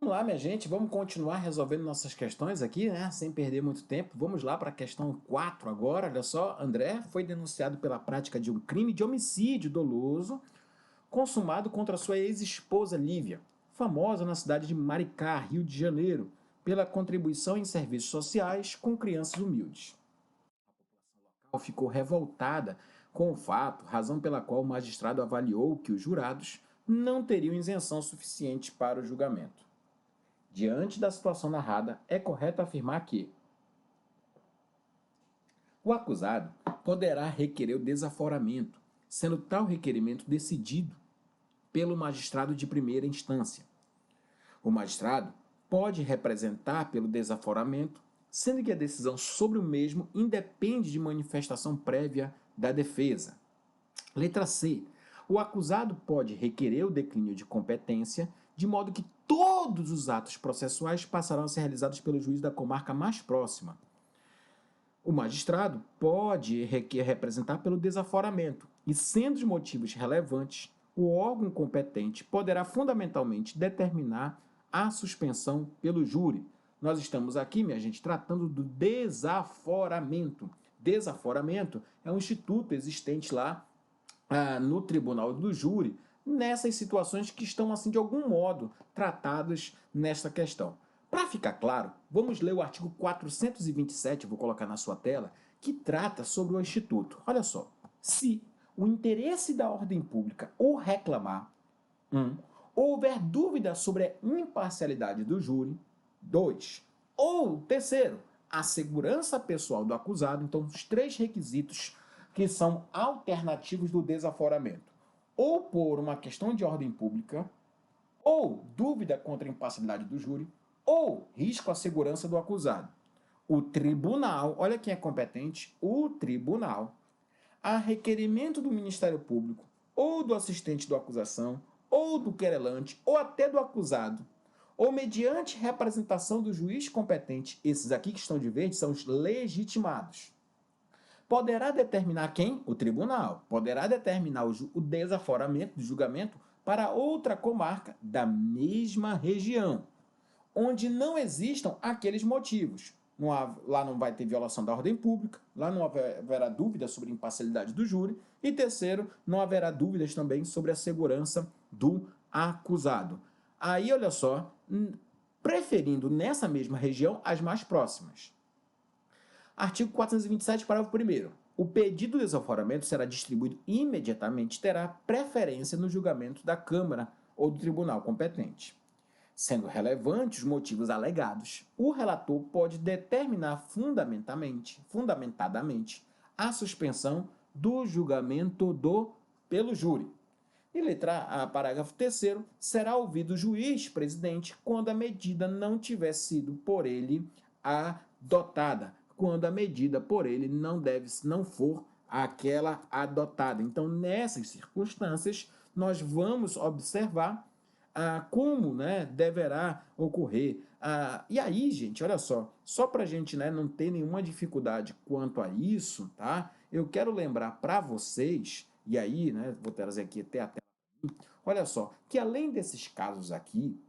Vamos lá, minha gente, vamos continuar resolvendo nossas questões aqui, né? Sem perder muito tempo. Vamos lá para a questão 4 agora. Olha só, André foi denunciado pela prática de um crime de homicídio doloso consumado contra sua ex-esposa Lívia, famosa na cidade de Maricá, Rio de Janeiro, pela contribuição em serviços sociais com crianças humildes. A população local ficou revoltada com o fato, razão pela qual o magistrado avaliou que os jurados não teriam isenção suficiente para o julgamento. Diante da situação narrada, é correto afirmar que o acusado poderá requerer o desaforamento, sendo tal requerimento decidido pelo magistrado de primeira instância. O magistrado pode representar pelo desaforamento, sendo que a decisão sobre o mesmo independe de manifestação prévia da defesa. Letra C. O acusado pode requerer o declínio de competência, de modo que todos os atos processuais passarão a ser realizados pelo juiz da comarca mais próxima. O magistrado pode representar pelo desaforamento, e sendo os motivos relevantes, o órgão competente poderá fundamentalmente determinar a suspensão pelo júri. Nós estamos aqui, minha gente, tratando do desaforamento. Desaforamento é um instituto existente lá no tribunal do júri, nessas situações que estão, assim, de algum modo, tratadas nesta questão. Para ficar claro, vamos ler o artigo 427, vou colocar na sua tela, que trata sobre o Instituto. Olha só, se o interesse da ordem pública ou reclamar, houver dúvida sobre a imparcialidade do júri, 2, ou terceiro, a segurança pessoal do acusado, então os três requisitos que são alternativos do desaforamento, ou por uma questão de ordem pública, ou dúvida contra a imparcialidade do júri, ou risco à segurança do acusado. O tribunal, olha quem é competente, o tribunal, a requerimento do Ministério Público, ou do assistente da acusação, ou do querelante, ou até do acusado, ou mediante representação do juiz competente, esses aqui que estão de verde são os legitimados, poderá determinar quem? O tribunal. Poderá determinar o desaforamento do julgamento para outra comarca da mesma região, onde não existam aqueles motivos. Lá não vai ter violação da ordem pública, lá não haverá dúvida sobre a imparcialidade do júri, e terceiro, não haverá dúvidas também sobre a segurança do acusado. Aí, olha só, preferindo nessa mesma região as mais próximas. Artigo 427, parágrafo 1º. O pedido de desaforamento será distribuído imediatamente e terá preferência no julgamento da Câmara ou do tribunal competente. Sendo relevantes os motivos alegados, o relator pode determinar fundamentadamente a suspensão do julgamento pelo júri. E letra A, parágrafo 3º, será ouvido o juiz presidente quando a medida não tiver sido por ele adotada, quando a medida por ele não for aquela adotada. Então, nessas circunstâncias, nós vamos observar como, né, deverá ocorrer. E aí, gente, olha só para a gente, né, não ter nenhuma dificuldade quanto a isso, tá? Eu quero lembrar para vocês, e aí, né, vou trazer aqui até a tela, olha só, que além desses casos aqui,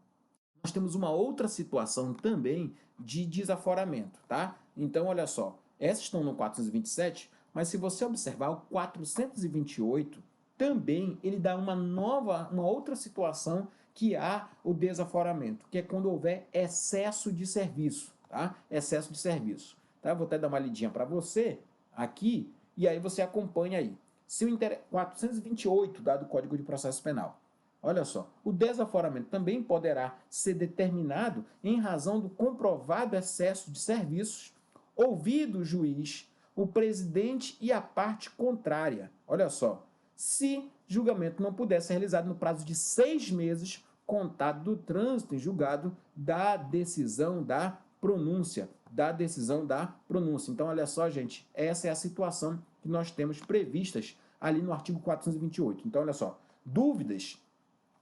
nós temos uma outra situação também de desaforamento, tá? Então, olha só, essas estão no 427, mas se você observar o 428, também ele dá uma outra situação que há o desaforamento, que é quando houver excesso de serviço, tá? Excesso de serviço. Tá? Vou até dar uma lidinha para você aqui, e aí você acompanha aí. Se o 428 dado o Código de Processo Penal. Olha só, o desaforamento também poderá ser determinado em razão do comprovado excesso de serviços, ouvido o juiz, o presidente e a parte contrária. Olha só, se julgamento não puder ser realizado no prazo de 6 meses, contado do trânsito em julgado da decisão da pronúncia. Então, olha só, gente, essa é a situação que nós temos previstas ali no artigo 428. Então, olha só, dúvidas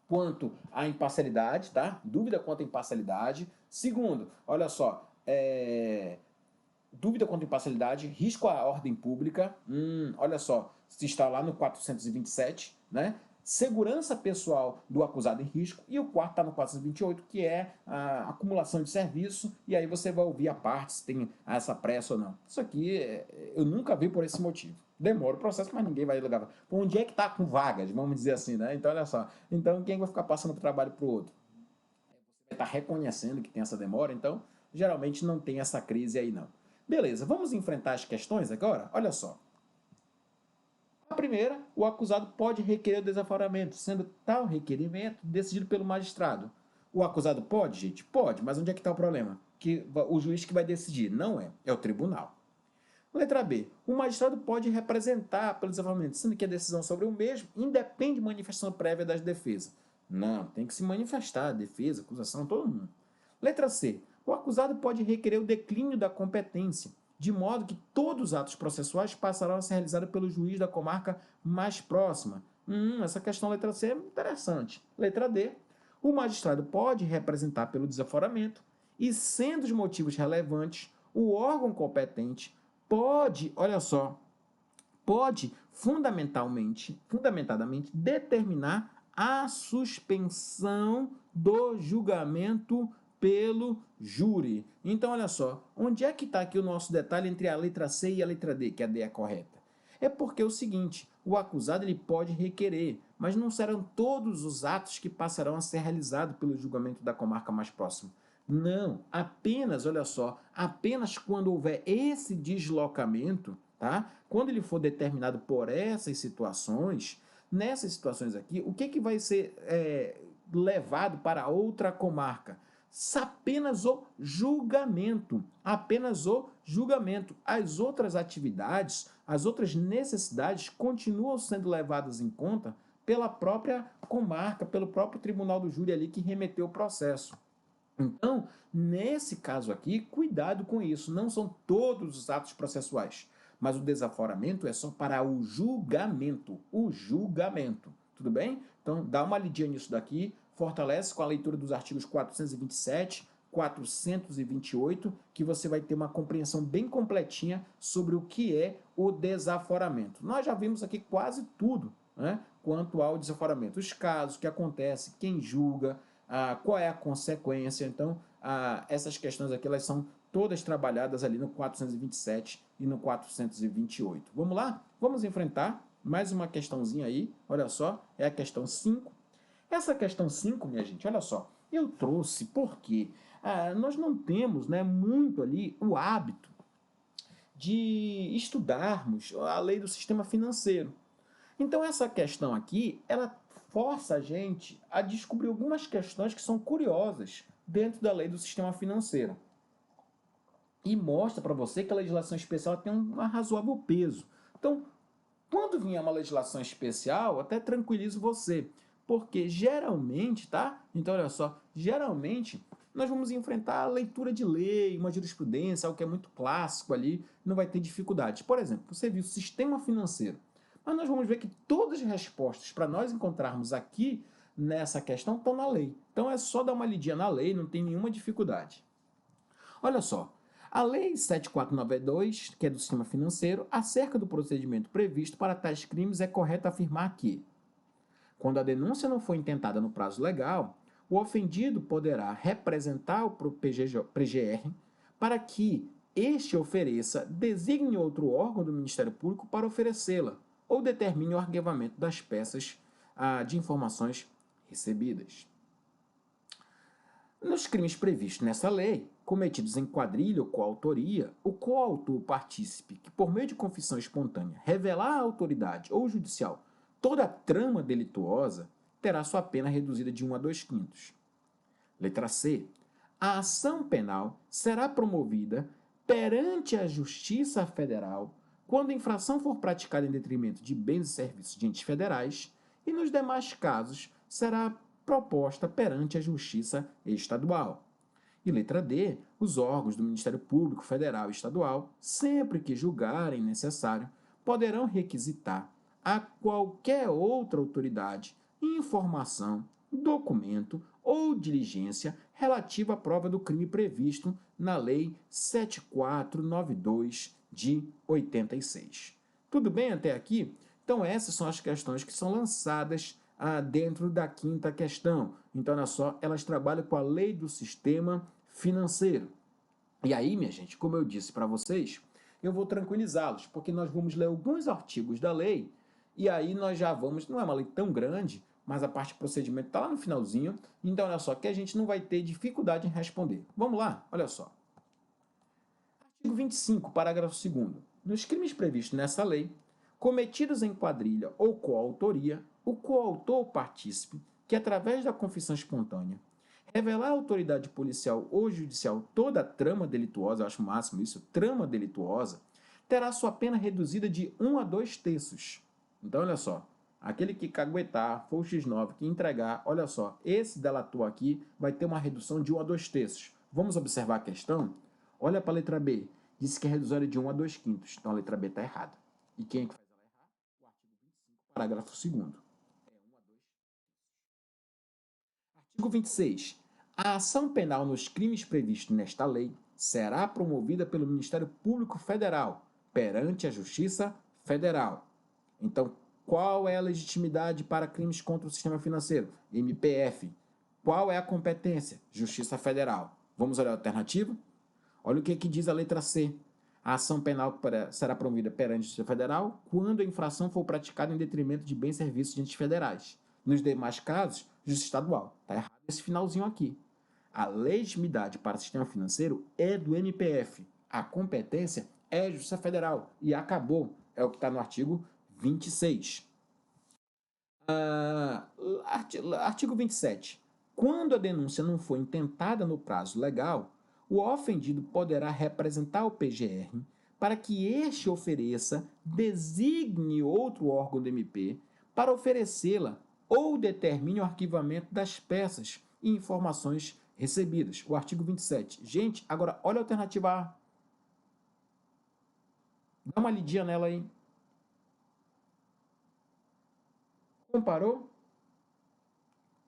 quanto à imparcialidade, tá? Dúvida quanto à imparcialidade. Segundo, olha só, dúvida quanto à imparcialidade, risco à ordem pública, olha só, se está lá no 427, né? segurança pessoal do acusado em risco, e o quarto está no 428, que é a acumulação de serviço, e aí você vai ouvir a parte se tem essa pressa ou não. Isso aqui eu nunca vi por esse motivo. Demora o processo, mas ninguém vai ligar. Onde é que está com vagas, vamos dizer assim, né? Então, olha só. Então, quem vai ficar passando o trabalho para o outro? Você vai estar reconhecendo que tem essa demora, então, geralmente não tem essa crise aí, não. Beleza, vamos enfrentar as questões agora? Olha só. A primeira, o acusado pode requerer o desaforamento, sendo tal requerimento decidido pelo magistrado. O acusado pode, gente? Pode, mas onde é que está o problema? Que o juiz que vai decidir, não é, é o tribunal. Letra B. O magistrado pode representar pelo desaforamento, sendo que a decisão sobre o mesmo independe de manifestação prévia das defesas. Não, tem que se manifestar, defesa, acusação, todo mundo. Letra C. O acusado pode requerer o declínio da competência, de modo que todos os atos processuais passarão a ser realizados pelo juiz da comarca mais próxima. Essa questão letra C é interessante. Letra D. O magistrado pode representar pelo desaforamento e, sendo os motivos relevantes, o órgão competente pode, olha só, pode fundamentadamente determinar a suspensão do julgamento pelo júri. Então, olha só, onde é que está aqui o nosso detalhe entre a letra C e a letra D, que a D é correta? É porque é o seguinte, o acusado ele pode requerer, mas não serão todos os atos que passarão a ser realizados pelo julgamento da comarca mais próxima. Não, apenas, olha só, apenas quando houver esse deslocamento, tá? Quando ele for determinado por essas situações, nessas situações aqui, o que vai ser levado para outra comarca? Apenas o julgamento, apenas o julgamento. As outras atividades, as outras necessidades continuam sendo levadas em conta pela própria comarca, pelo próprio tribunal do júri ali que remeteu o processo. Então, nesse caso aqui, cuidado com isso, não são todos os atos processuais, mas o desaforamento é só para o julgamento, tudo bem? Então, dá uma lidinha nisso daqui, fortalece com a leitura dos artigos 427, 428, que você vai ter uma compreensão bem completinha sobre o que é o desaforamento. Nós já vimos aqui quase tudo, né, quanto ao desaforamento, os casos, o que acontece, quem julga, qual é a consequência. Então, essas questões aqui elas são todas trabalhadas ali no 427 e no 428. Vamos lá? Vamos enfrentar mais uma questãozinha aí, olha só, é a questão 5. Essa questão 5, minha gente, olha só, eu trouxe porque nós não temos, né, muito ali o hábito de estudarmos a lei do sistema financeiro. Então, essa questão aqui, ela força a gente a descobrir algumas questões que são curiosas dentro da lei do sistema financeiro. E mostra para você que a legislação especial tem um razoável peso. Então, quando vier uma legislação especial, até tranquilizo você, porque geralmente, tá? Então, olha só, geralmente nós vamos enfrentar a leitura de lei, uma jurisprudência, algo que é muito clássico ali, não vai ter dificuldade. Por exemplo, você viu o sistema financeiro. Mas nós vamos ver que todas as respostas para nós encontrarmos aqui nessa questão estão na lei. Então é só dar uma lidinha na lei, não tem nenhuma dificuldade. Olha só, a Lei 7492, que é do sistema financeiro, acerca do procedimento previsto para tais crimes, é correto afirmar que, quando a denúncia não for intentada no prazo legal, o ofendido poderá representar o PGR para que este ofereça, designe outro órgão do Ministério Público para oferecê-la, ou determine o arquivamento das peças de informações recebidas. Nos crimes previstos nessa lei, cometidos em quadrilha ou coautoria, o coautor partícipe que, por meio de confissão espontânea, revelar à autoridade ou judicial toda a trama delituosa, terá sua pena reduzida de 1 a 2/5. Letra C. A ação penal será promovida perante a Justiça Federal quando a infração for praticada em detrimento de bens e serviços de entes federais, e nos demais casos será proposta perante a Justiça Estadual. E letra D, os órgãos do Ministério Público Federal e Estadual, sempre que julgarem necessário, poderão requisitar a qualquer outra autoridade informação, documento ou diligência relativa à prova do crime previsto na Lei 7492 de 86. Tudo bem até aqui? Então essas são as questões que são lançadas dentro da quinta questão. Então, olha só, elas trabalham com a lei do sistema financeiro. E aí, minha gente, como eu disse para vocês, eu vou tranquilizá-los, porque nós vamos ler alguns artigos da lei, e aí nós já vamos, não é uma lei tão grande, mas a parte de procedimento está lá no finalzinho, então olha só, que a gente não vai ter dificuldade em responder. Vamos lá, olha só. Artigo 25, parágrafo 2º. Nos crimes previstos nessa lei, cometidos em quadrilha ou coautoria, o coautor ou partícipe, que através da confissão espontânea, revelar à autoridade policial ou judicial toda a trama delituosa, eu acho o máximo isso, trama delituosa, terá sua pena reduzida de 1 a 2 terços. Então, olha só, aquele que caguetar, for o X9, que entregar, olha só, esse delator aqui vai ter uma redução de 1 a 2 terços. Vamos observar a questão? Olha para a letra B, disse que é reduzida de 1 a 2 quintos, então a letra B está errada. E quem é que faz ela errar? O artigo 25, parágrafo 2º. Artigo 26. A ação penal nos crimes previstos nesta lei será promovida pelo Ministério Público Federal perante a Justiça Federal. Então, qual é a legitimidade para crimes contra o sistema financeiro? MPF. Qual é a competência? Justiça Federal. Vamos olhar a alternativa? Olha o que diz a letra C. A ação penal será promovida perante a Justiça Federal quando a infração for praticada em detrimento de bens e serviços de entes federais. Nos demais casos, Justiça Estadual. Está errado esse finalzinho aqui. A legitimidade para o sistema financeiro é do MPF. A competência é a Justiça Federal. E acabou. É o que está no artigo 26. Artigo 27. Quando a denúncia não for intentada no prazo legal, o ofendido poderá representar o PGR para que este ofereça, designe outro órgão do MP para oferecê-la ou determine o arquivamento das peças e informações recebidas. O artigo 27. Gente, agora olha a alternativa A. Dá uma lidinha nela aí. Comparou?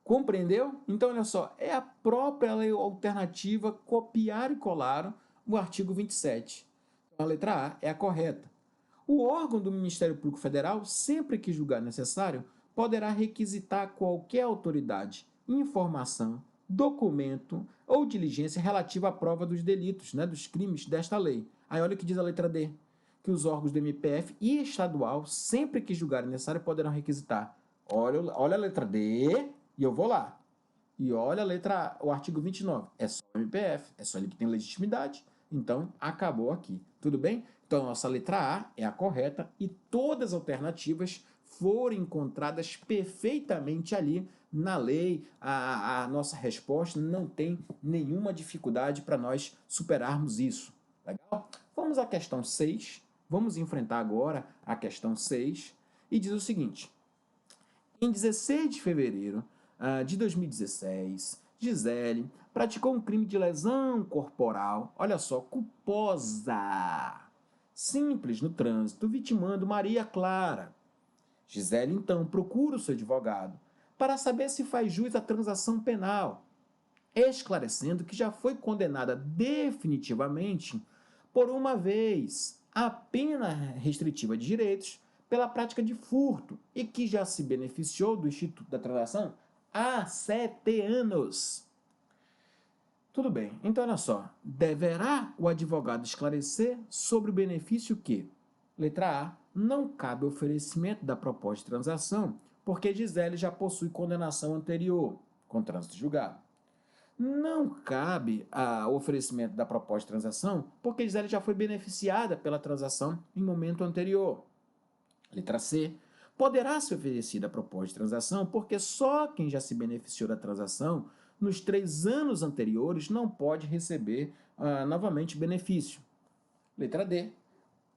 Compreendeu? Então, olha só, é a própria lei alternativa copiar e colar o artigo 27. Então, a letra A é a correta. O órgão do Ministério Público Federal, sempre que julgar necessário, poderá requisitar a qualquer autoridade informação, documento ou diligência relativa à prova dos delitos, dos crimes desta lei. Aí olha o que diz a letra D, que os órgãos do MPF e estadual, sempre que julgarem necessário, poderão requisitar. Olha a letra D e eu vou lá. E olha a letra A, o artigo 29. É só o MPF, é só ele que tem legitimidade. Então, acabou aqui. Tudo bem? Então, a nossa letra A é a correta e todas as alternativas foram encontradas perfeitamente ali na lei. A nossa resposta não tem nenhuma dificuldade para nós superarmos isso. Legal? Vamos à questão 6. Vamos enfrentar agora a questão 6. E diz o seguinte. Em 16 de fevereiro de 2016, Gisele praticou um crime de lesão corporal, olha só, culposa, simples no trânsito, vitimando Maria Clara. Gisele, então, procura o seu advogado para saber se faz jus à transação penal, esclarecendo que já foi condenada definitivamente por uma vez a pena restritiva de direitos pela prática de furto e que já se beneficiou do Instituto da Transação há 7 anos. Tudo bem, então olha só, deverá o advogado esclarecer sobre o benefício que, letra A, não cabe oferecimento da proposta de transação, porque Gisele já possui condenação anterior, com trânsito julgado. Não cabe o oferecimento da proposta de transação, porque Gisele já foi beneficiada pela transação em momento anterior. Letra C. Poderá ser oferecida a proposta de transação porque só quem já se beneficiou da transação nos 3 anos anteriores não pode receber novamente benefício. Letra D.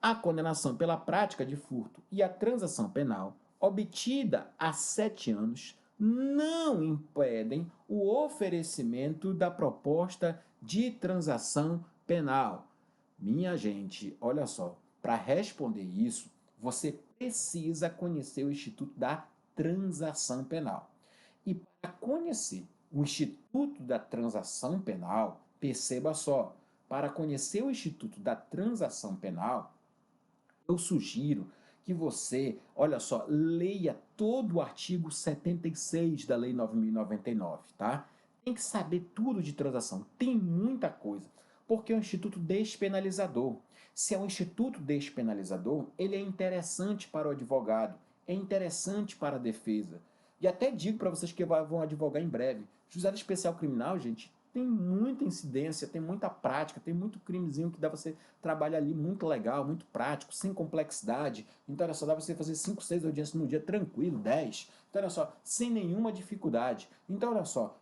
A condenação pela prática de furto e a transação penal obtida há 7 anos não impedem o oferecimento da proposta de transação penal. Minha gente, olha só, para responder isso, você precisa conhecer o Instituto da Transação Penal. E para conhecer o Instituto da Transação Penal, perceba só, para conhecer o Instituto da Transação Penal, eu sugiro que você, olha só, leia todo o artigo 76 da Lei 9.099, tá? Tem que saber tudo de transação, tem muita coisa, porque é um instituto despenalizador. Se é um instituto despenalizador, ele é interessante para o advogado, é interessante para a defesa. E até digo para vocês que vão advogar em breve, juizado especial criminal, gente, tem muita incidência, tem muita prática, tem muito crimezinho que dá você trabalhar ali muito legal, muito prático, sem complexidade. Então, olha só, dá você fazer 5, 6 audiências no dia tranquilo, 10. Então, olha só, sem nenhuma dificuldade. Então, olha só,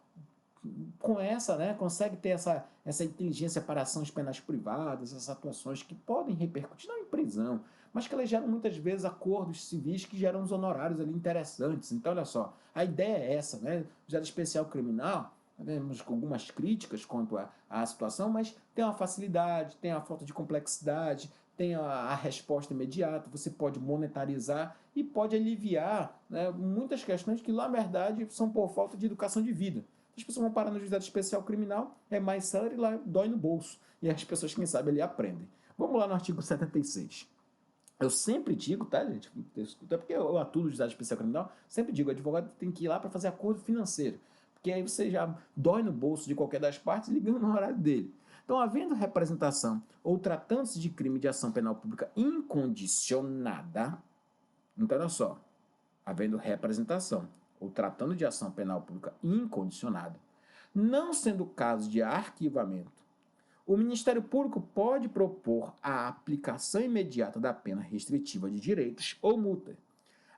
com essa, né, consegue ter essa inteligência para ações penais privadas, essas atuações que podem repercutir não em prisão, mas que elas geram muitas vezes acordos civis que geram uns honorários ali interessantes. Então, olha só, a ideia é essa, né? Juizado especial criminal, temos algumas críticas quanto à situação, mas tem uma facilidade, tem a falta de complexidade, tem a resposta imediata, você pode monetarizar e pode aliviar, né, muitas questões que, na verdade, são por falta de educação de vida. As pessoas vão parar no juizado especial criminal, é mais sério e lá dói no bolso. E as pessoas, quem sabe, ali aprendem. Vamos lá no artigo 76. Eu sempre digo, tá, gente? Até porque eu atuo no juizado especial criminal, sempre digo, o advogado tem que ir lá para fazer acordo financeiro. Porque aí você já dói no bolso de qualquer das partes ligando no horário dele. Então, havendo representação ou tratando-se de crime de ação penal pública incondicionada, então olha só, havendo representação ou tratando de ação penal pública incondicionada, não sendo caso de arquivamento, o Ministério Público pode propor a aplicação imediata da pena restritiva de direitos ou multa,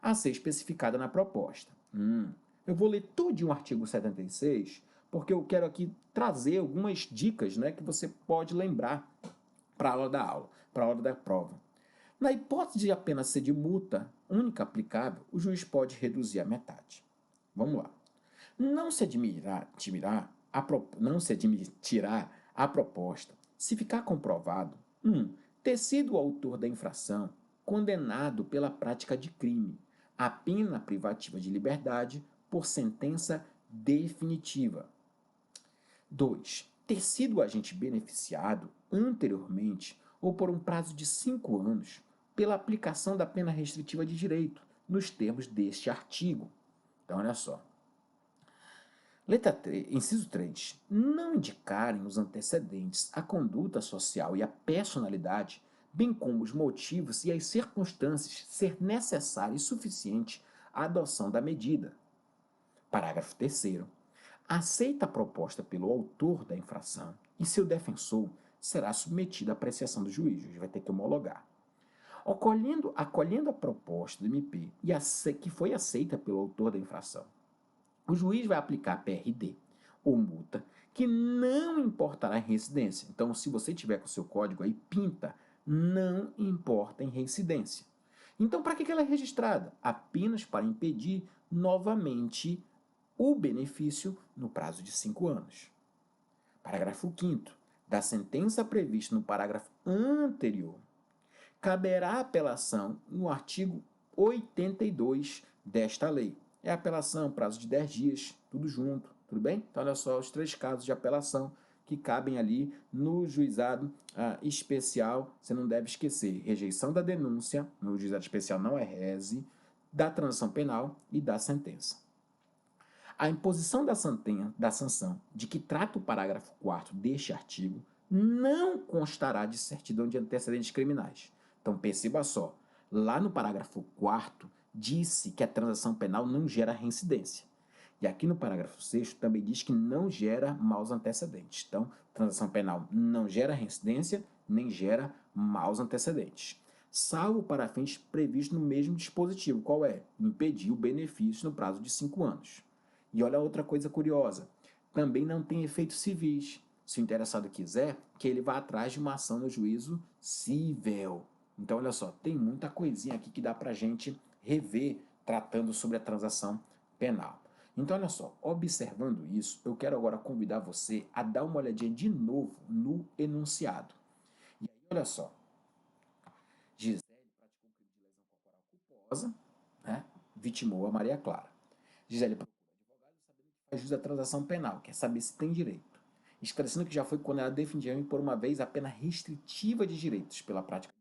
a ser especificada na proposta. Eu vou ler todo o artigo 76, porque eu quero aqui trazer algumas dicas, né, que você pode lembrar para a hora da aula, para a hora da prova. Na hipótese de a pena ser de multa única aplicável, o juiz pode reduzir a metade. Vamos lá. Não se admitirá a proposta se ficar comprovado 1. Ter sido o autor da infração condenado pela prática de crime, a pena privativa de liberdade por sentença definitiva. 2. Ter sido o agente beneficiado anteriormente ou por um prazo de 5 anos pela aplicação da pena restritiva de direito, nos termos deste artigo. Então, olha só. Letra 3, inciso 3. Não indicarem os antecedentes, a conduta social e a personalidade, bem como os motivos e as circunstâncias, ser necessária e suficiente a adoção da medida. Parágrafo 3º. Aceita a proposta pelo autor da infração e seu defensor será submetido à apreciação do juiz. O juiz vai ter que homologar. Acolhendo a proposta do MP que foi aceita pelo autor da infração, o juiz vai aplicar PRD ou multa que não importará em reincidência. Então, se você tiver com o seu código aí, pinta, não importa em reincidência. Então, para que ela é registrada? Apenas para impedir novamente o benefício no prazo de 5 anos. Parágrafo 5º. Da sentença prevista no parágrafo anterior, caberá apelação no artigo 82 desta lei. É apelação, prazo de 10 dias, tudo junto, tudo bem? Então, olha só os 3 casos de apelação que cabem ali no juizado especial. Você não deve esquecer: rejeição da denúncia, no juizado especial não é rese, da transação penal e da sentença. A imposição da sanção de que trata o parágrafo 4º deste artigo não constará de certidão de antecedentes criminais. Então, perceba só, lá no parágrafo 4º disse que a transação penal não gera reincidência. E aqui no parágrafo 6º também diz que não gera maus antecedentes. Então, transação penal não gera reincidência, nem gera maus antecedentes. Salvo para fins previstos no mesmo dispositivo. Qual é? Impedir o benefício no prazo de 5 anos. E olha outra coisa curiosa, também não tem efeitos civis. Se o interessado quiser, que ele vá atrás de uma ação no juízo civil. Então, olha só, tem muita coisinha aqui que dá pra gente rever tratando sobre a transação penal. Então, olha só, observando isso, eu quero agora convidar você a dar uma olhadinha de novo no enunciado. E aí, olha só, Gisele praticou um crime de lesão corporal culposa, né? Vitimou a Maria Clara. Gisele faz jus à transação penal, quer saber se tem direito. Esclarecendo que já foi condenado definitivamente por uma vez a pena restritiva de direitos pela prática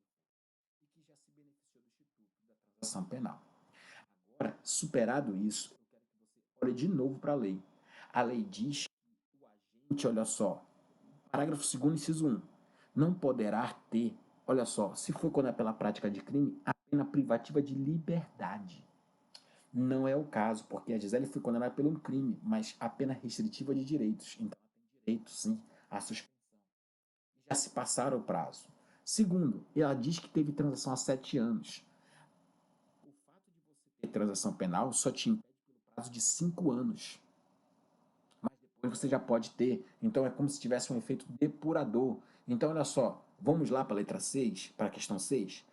e que já se beneficiou do Instituto da transação penal. Agora, superado isso, eu quero que você olhe de novo para a lei. A lei diz que o agente, olha só, parágrafo 2º, inciso 1, não poderá ter, olha só, se for condenado pela prática de crime, a pena privativa de liberdade. Não é o caso, porque a Gisele foi condenada por um crime, mas a pena restritiva de direitos. Então, ela tem direito, sim, à suspensão. Já se passaram o prazo. Segundo, ela diz que teve transação há 7 anos. O fato de você ter transação penal só te impede pelo prazo de 5 anos. Mas depois você já pode ter. Então, é como se tivesse um efeito depurador. Então, olha só, vamos lá para a letra 6, para a questão 6.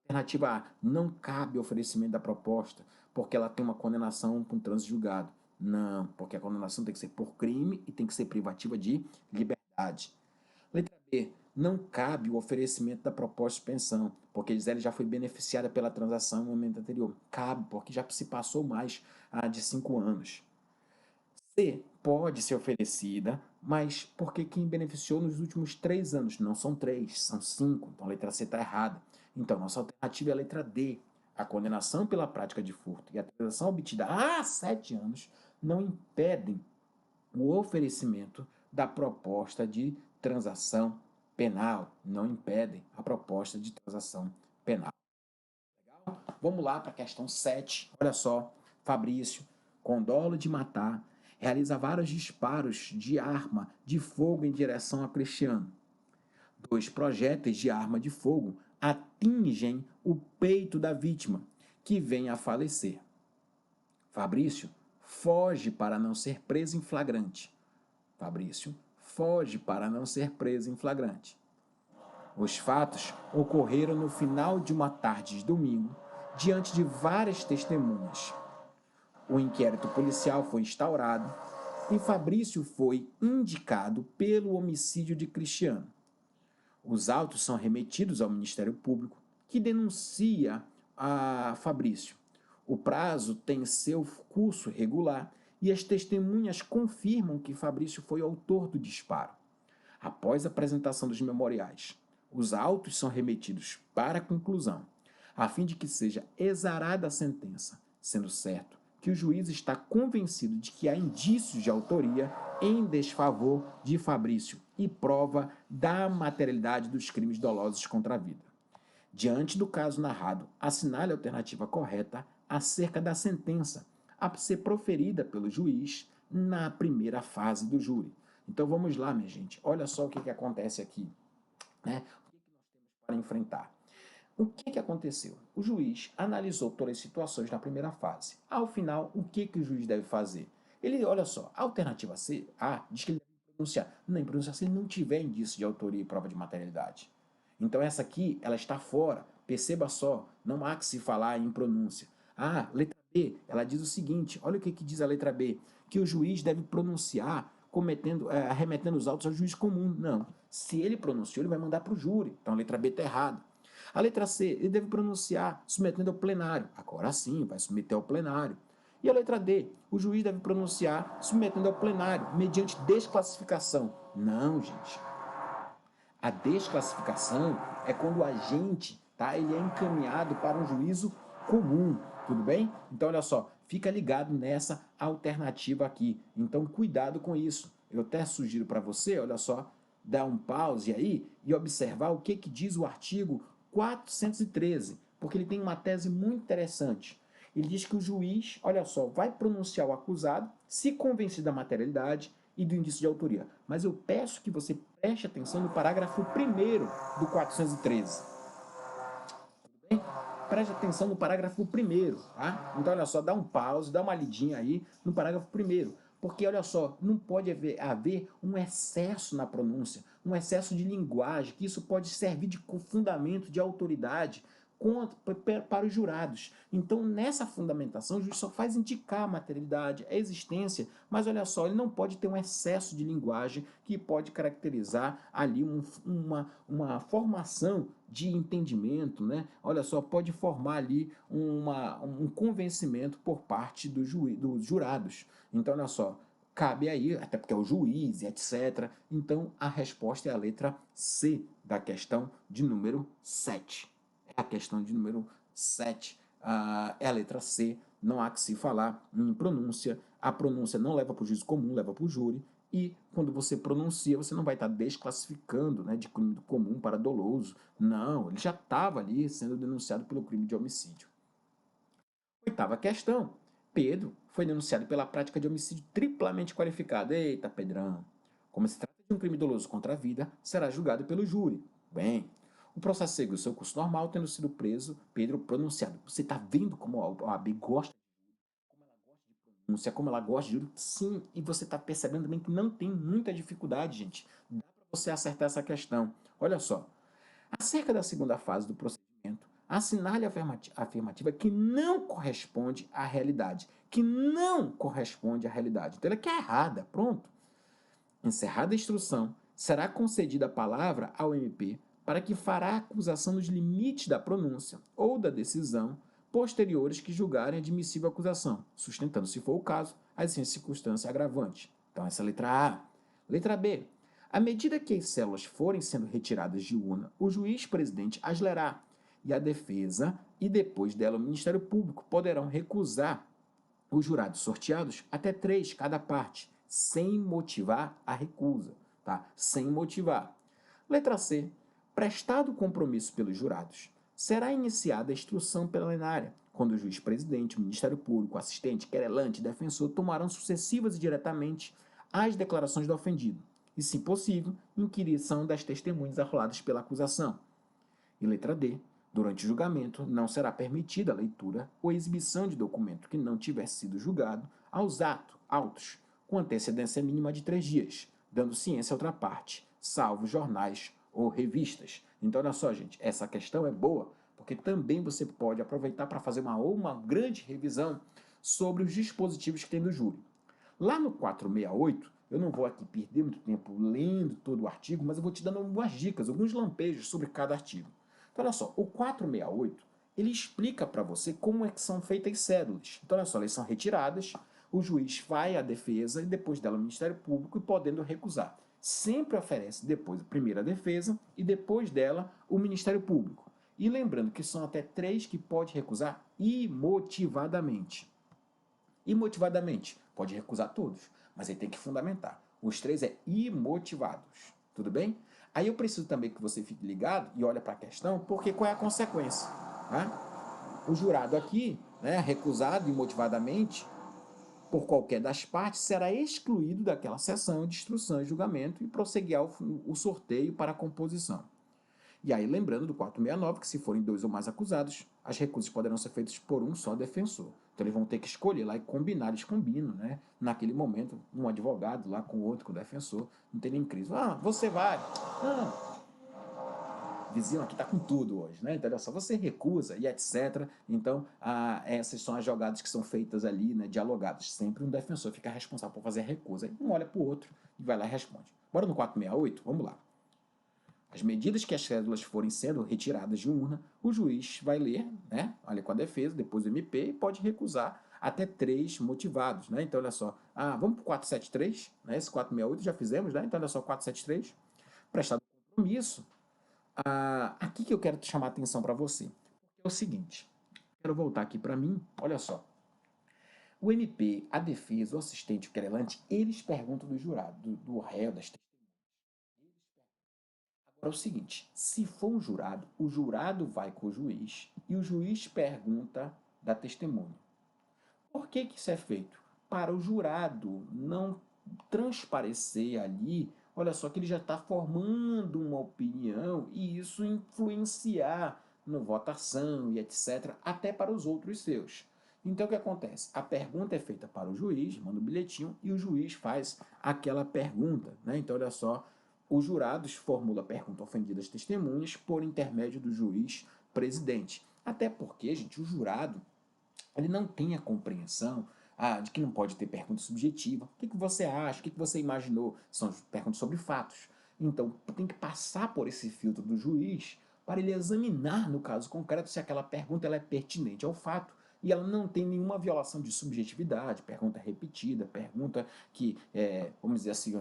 Alternativa A, não cabe oferecimento da proposta, porque ela tem uma condenação com trânsito julgado. Não, porque a condenação tem que ser por crime e tem que ser privativa de liberdade. Letra B, não cabe o oferecimento da proposta de suspensão, porque Gisele já foi beneficiada pela transação no momento anterior. Cabe, porque já se passou mais de 5 anos. C, pode ser oferecida, mas porque quem beneficiou nos últimos 3 anos? Não são 3, são 5. Então a letra C está errada. Então, nossa alternativa é a letra D. A condenação pela prática de furto e a transação obtida há 7 anos não impedem o oferecimento da proposta de transação penal. Não impedem a proposta de transação penal. Legal? Vamos lá para a questão 7. Olha só, Fabrício, com dolo de matar, realiza vários disparos de arma de fogo em direção a Cristiano. 2 projéteis de arma de fogo atingem o peito da vítima, que vem a falecer. Fabrício foge para não ser preso em flagrante. Fabrício foge para não ser preso em flagrante. Os fatos ocorreram no final de uma tarde de domingo, diante de várias testemunhas. O inquérito policial foi instaurado e Fabrício foi indicado pelo homicídio de Cristiano. Os autos são remetidos ao Ministério Público, que denuncia a Fabrício. O prazo tem seu curso regular e as testemunhas confirmam que Fabrício foi autor do disparo. Após a apresentação dos memoriais, os autos são remetidos para a conclusão, a fim de que seja exarada a sentença, sendo certo que o juiz está convencido de que há indícios de autoria em desfavor de Fabrício e prova da materialidade dos crimes dolosos contra a vida. Diante do caso narrado, assinale a alternativa correta acerca da sentença a ser proferida pelo juiz na primeira fase do júri. Então vamos lá, minha gente. Olha só o que acontece aqui, né? O que nós temos para enfrentar? O que aconteceu? O juiz analisou todas as situações na primeira fase. Ao final, o que o juiz deve fazer? Ele, olha só, a alternativa C, A, diz que ele deve pronunciar. Não, pronunciar se ele não tiver indício de autoria e prova de materialidade. Então essa aqui, ela está fora. Perceba só, não há que se falar em pronúncia. Letra B, ela diz o seguinte, olha o que diz a letra B, que o juiz deve pronunciar arremetendo os autos ao juiz comum. Não, se ele pronunciou, ele vai mandar para o júri. Então a letra B está errada. A letra C, ele deve pronunciar submetendo ao plenário. Agora sim, vai submeter ao plenário. E a letra D, o juiz deve pronunciar submetendo ao plenário, mediante desclassificação. Não, gente. A desclassificação é quando o agente, ele é encaminhado para um juízo comum, tudo bem? Então, olha só, fica ligado nessa alternativa aqui. Então, cuidado com isso. Eu até sugiro para você, olha só, dar um pause aí e observar o que diz o artigo 413, porque ele tem uma tese muito interessante. Ele diz que o juiz, olha só, vai pronunciar o acusado se convencido da materialidade e do indício de autoria. Mas eu peço que você preste atenção no parágrafo 1º do 413. Tudo bem? Preste atenção no parágrafo 1º, tá? Então, olha só, dá um pause, dá uma lidinha aí no parágrafo 1º. Porque, olha só, não pode haver um excesso na pronúncia, um excesso de linguagem, que isso pode servir de fundamento de autoridade para os jurados. Então, nessa fundamentação, o juiz só faz indicar a materialidade, a existência, mas olha só, ele não pode ter um excesso de linguagem que pode caracterizar ali uma formação de entendimento, né? Olha só, pode formar ali um convencimento por parte dos jurados. Então, olha só, cabe aí, até porque é o juiz, etc. Então, a resposta é a letra C da questão de número 7. É a questão de número 7 é a letra C, não há que se falar em pronúncia, a pronúncia não leva para o juízo comum, leva para o júri, e quando você pronuncia, você não vai estar desclassificando, né, de crime comum para doloso. Não, ele já estava ali sendo denunciado pelo crime de homicídio. Oitava questão. Pedro foi denunciado pela prática de homicídio triplamente qualificado. Eita, Pedrão. Como se trata de um crime doloso contra a vida, será julgado pelo júri. Bem, o processo seguiu o seu curso normal, tendo sido preso, Pedro pronunciado. Você está vendo como a OAB gosta de pronúncia, como ela gosta de júri? Sim, e você está percebendo também que não tem muita dificuldade, gente. Dá para você acertar essa questão. Olha só, acerca da segunda fase do procedimento, assinale a afirmativa que não corresponde à realidade. Que não corresponde à realidade. Então ela é errada. Pronto. Encerrada a instrução, será concedida a palavra ao MP para que fará a acusação nos limites da pronúncia ou da decisão posteriores que julgarem admissível a acusação, sustentando, se for o caso, as circunstâncias agravantes. Então, essa é a letra A. Letra B. À medida que as células forem sendo retiradas de urna, o juiz-presidente as lerá e a defesa e depois dela o Ministério Público poderão recusar os jurados sorteados até 3 cada parte, sem motivar a recusa, tá? Sem motivar. Letra C. Prestado o compromisso pelos jurados, será iniciada a instrução plenária, quando o juiz-presidente, o Ministério Público, o assistente, querelante e defensor tomarão sucessivas e diretamente as declarações do ofendido, e, se possível, inquirição das testemunhas arroladas pela acusação. E letra D. Durante o julgamento, não será permitida a leitura ou exibição de documento que não tiver sido julgado aos autos, com antecedência mínima de 3 dias, dando ciência a outra parte, salvo jornais ou revistas. Então, olha só, gente, essa questão é boa, porque também você pode aproveitar para fazer uma grande revisão sobre os dispositivos que tem do júri. Lá no 468, eu não vou aqui perder muito tempo lendo todo o artigo, mas eu vou te dando algumas dicas, alguns lampejos sobre cada artigo. Então, olha só, o 468, ele explica para você como é que são feitas as cédulas. Então, olha só, elas são retiradas, o juiz vai à defesa e depois dela o Ministério Público e podendo recusar. Sempre oferece depois primeiro a defesa e depois dela o Ministério Público. E lembrando que são até 3 que pode recusar imotivadamente. Imotivadamente, pode recusar todos, mas ele tem que fundamentar. Os 3 é imotivados, tudo bem? Aí eu preciso também que você fique ligado e olhe para a questão, porque qual é a consequência? Né? O jurado aqui, né, recusado imotivadamente por qualquer das partes, será excluído daquela sessão de instrução e julgamento e prosseguirá o sorteio para a composição. E aí, lembrando do 469, que se forem 2 ou mais acusados, as recusas poderão ser feitas por um só defensor. Então, eles vão ter que escolher lá e combinar, eles combinam, né? Naquele momento, um advogado lá com o outro, com o defensor, não tem nem crise. Ah, você vai. Ah, vizinho aqui tá com tudo hoje, né? Então, olha só, você recusa e etc. Então, essas são as jogadas que são feitas ali, né? Dialogadas. Sempre um defensor fica responsável por fazer a recusa. Aí um olha pro outro e vai lá e responde. Bora no 468? Vamos lá. As medidas que as cédulas forem sendo retiradas de urna, o juiz vai ler, né? Olha com a defesa, depois o MP, e pode recusar até 3 motivados, né? Então, olha só, vamos para o 473, né? Esse 468 já fizemos, né? Então, olha só, 473, prestado compromisso. Aqui que eu quero chamar a atenção para você. É o seguinte, quero voltar aqui para mim, olha só. O MP, a defesa, o assistente, o querelante, eles perguntam do jurado, do réu, das testemunhas. Agora é o seguinte, se for um jurado, o jurado vai com o juiz e o juiz pergunta da testemunha. Por que que isso é feito? Para o jurado não transparecer ali, olha só que ele já está formando uma opinião e isso influenciar na votação e etc, até para os outros seus. Então o que acontece? A pergunta é feita para o juiz, manda o bilhetinho e o juiz faz aquela pergunta, né? Então olha só, os jurados formulam a pergunta ofendida às testemunhas por intermédio do juiz presidente. Até porque, gente, o jurado ele não tem a compreensão de que não pode ter pergunta subjetiva. O que você acha? O que você imaginou? São perguntas sobre fatos. Então, tem que passar por esse filtro do juiz para ele examinar, no caso concreto, se aquela pergunta ela é pertinente ao fato e ela não tem nenhuma violação de subjetividade, pergunta repetida, pergunta que, vamos dizer assim,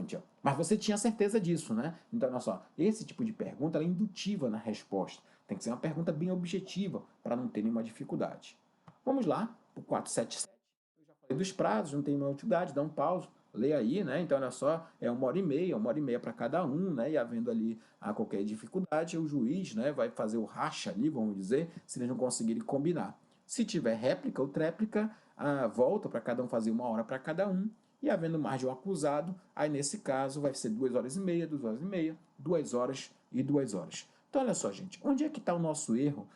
mas você tinha certeza disso, né? Então, olha só, esse tipo de pergunta ela é indutiva na resposta. Tem que ser uma pergunta bem objetiva para não ter nenhuma dificuldade. Vamos lá, o 477. Eu já falei dos prazos, não tem nenhuma utilidade, dá um pause, lê aí, né? Então, olha só, é 1h30 para cada um, né? E havendo ali qualquer dificuldade, o juiz, né, vai fazer o racha ali, vamos dizer, se eles não conseguirem combinar. Se tiver réplica ou tréplica, volta para cada um fazer 1 hora para cada um. E havendo mais de um acusado, aí nesse caso vai ser 2h30, 2h30, 2 horas e 2 horas. Então, olha só, gente, onde é que está o nosso erro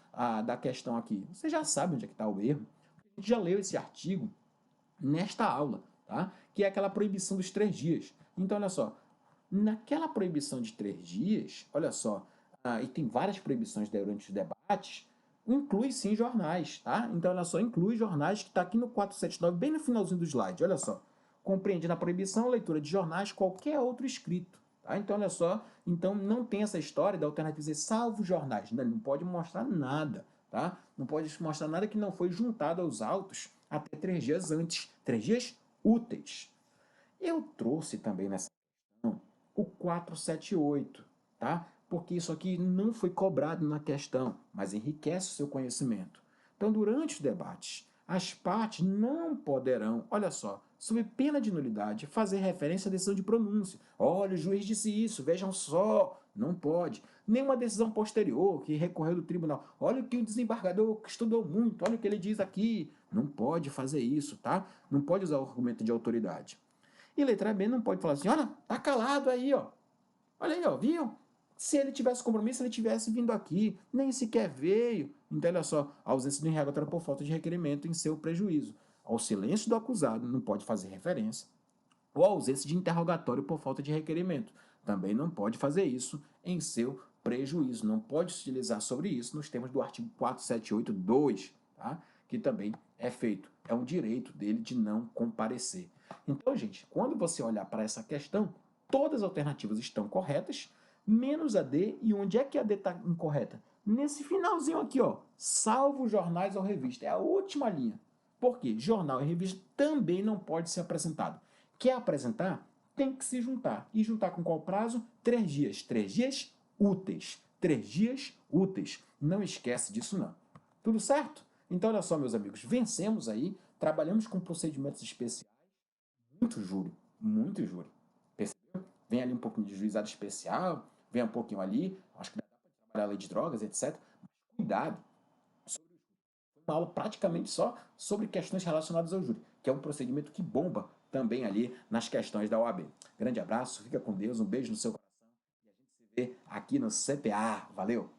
da questão aqui? Você já sabe onde é que está o erro. A gente já leu esse artigo nesta aula, tá? Que é aquela proibição dos 3 dias. Então, olha só, naquela proibição de 3 dias, olha só, e tem várias proibições durante os debates, inclui sim jornais, tá? Então, olha só, inclui jornais que está aqui no 479, bem no finalzinho do slide, olha só. Compreende na proibição a leitura de jornais, qualquer outro escrito. Tá? Então, olha só, então não tem essa história da alternativa dizer salvo jornais. Não, ele não pode mostrar nada, tá? Não pode mostrar nada que não foi juntado aos autos até 3 dias antes, 3 dias úteis. Eu trouxe também nessa questão o 478, tá? Porque isso aqui não foi cobrado na questão, mas enriquece o seu conhecimento. Então, durante os debates, as partes não poderão, olha só, sob pena de nulidade, fazer referência à decisão de pronúncia. Olha, o juiz disse isso, vejam só, não pode. Nenhuma decisão posterior que recorreu do tribunal. Olha o que o desembargador estudou muito, olha o que ele diz aqui. Não pode fazer isso, tá? Não pode usar o argumento de autoridade. E letra B não pode falar assim, olha, tá calado aí, ó. Olha aí, ó, viu? Se ele tivesse compromisso, ele tivesse vindo aqui, nem sequer veio. Então, olha só, a ausência do interrogatório por falta de requerimento em seu prejuízo. Ao silêncio do acusado não pode fazer referência. Ou a ausência de interrogatório por falta de requerimento. Também não pode fazer isso em seu prejuízo. Não pode se utilizar sobre isso nos termos do artigo 478.2, tá? Que também é feito. É um direito dele de não comparecer. Então, gente, quando você olhar para essa questão, todas as alternativas estão corretas, menos a D. E onde é que a D está incorreta? Nesse finalzinho aqui, ó, salvo jornais ou revista. É a última linha. Por quê? Jornal e revista também não pode ser apresentado. Quer apresentar? Tem que se juntar. E juntar com qual prazo? 3 dias. 3 dias úteis. 3 dias úteis. Não esquece disso, não. Tudo certo? Então, olha só, meus amigos, vencemos aí, trabalhamos com procedimentos especiais, muito júri, muito júri. Percebeu? Vem ali um pouquinho de juizado especial, vem um pouquinho ali, acho que dá para trabalhar a lei de drogas, etc. Mas cuidado. Foi uma aula praticamente só sobre questões relacionadas ao júri, que é um procedimento que bomba também ali nas questões da OAB. Grande abraço, fica com Deus, um beijo no seu coração e a gente se vê aqui no CPA. Valeu!